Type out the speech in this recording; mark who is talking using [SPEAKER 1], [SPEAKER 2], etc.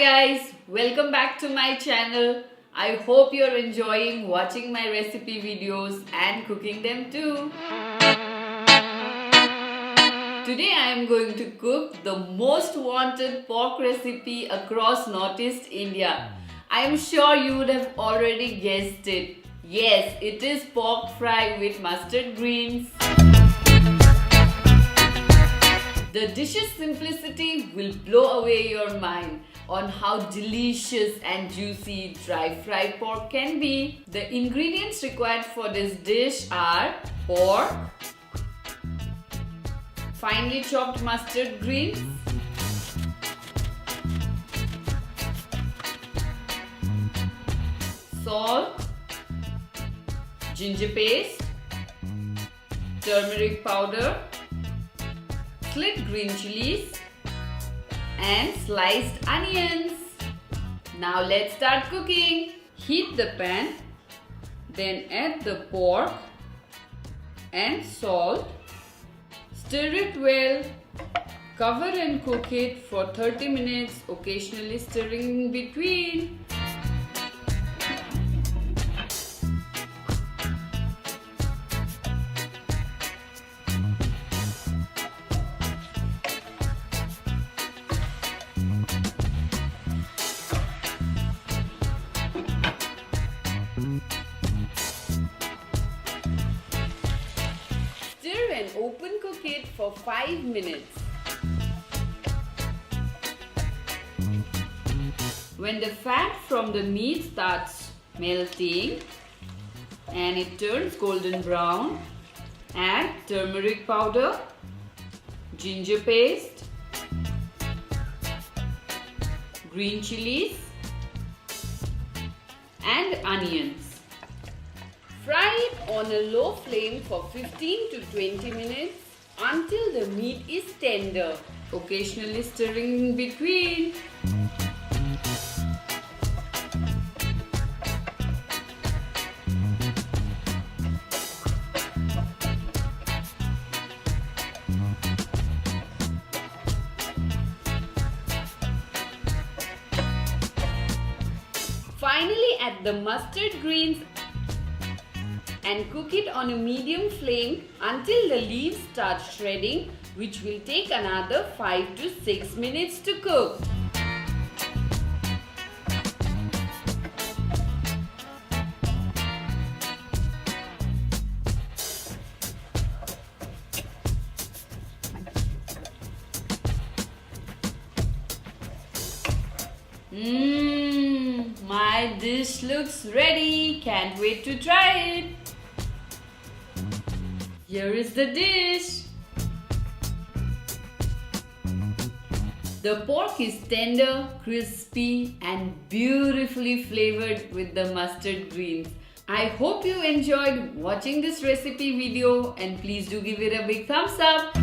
[SPEAKER 1] guys, welcome back to my channel. I hope you're enjoying watching my recipe videos and cooking them too. Today I am going to cook the most wanted pork recipe across Northeast India. I am sure you would have already guessed it. Yes, it is pork fry with mustard greens. The dish's simplicity will blow away your mind on how delicious and juicy dry fried pork can be. The ingredients required for this dish are pork, finely chopped mustard greens, salt, ginger paste, turmeric powder, slit green chilies and sliced onions. Now let's start cooking. Heat the pan, then add the pork and salt. Stir it well. Cover and cook it for 30 minutes, occasionally stirring in between. Stir and open cook it for 5 minutes. When the fat from the meat starts melting and it turns golden brown, add turmeric powder, ginger paste, green chilies and onions. Fry it on a low flame for 15 to 20 minutes until the meat is tender, occasionally stirring in between. Finally, add the mustard greens and cook it on a medium flame until the leaves start shredding, which will take another 5 to 6 minutes to cook. My dish looks ready. Can't wait to try it. Here is the dish. The pork is tender, crispy and beautifully flavored with the mustard greens. I hope you enjoyed watching this recipe video and please do give it a big thumbs up.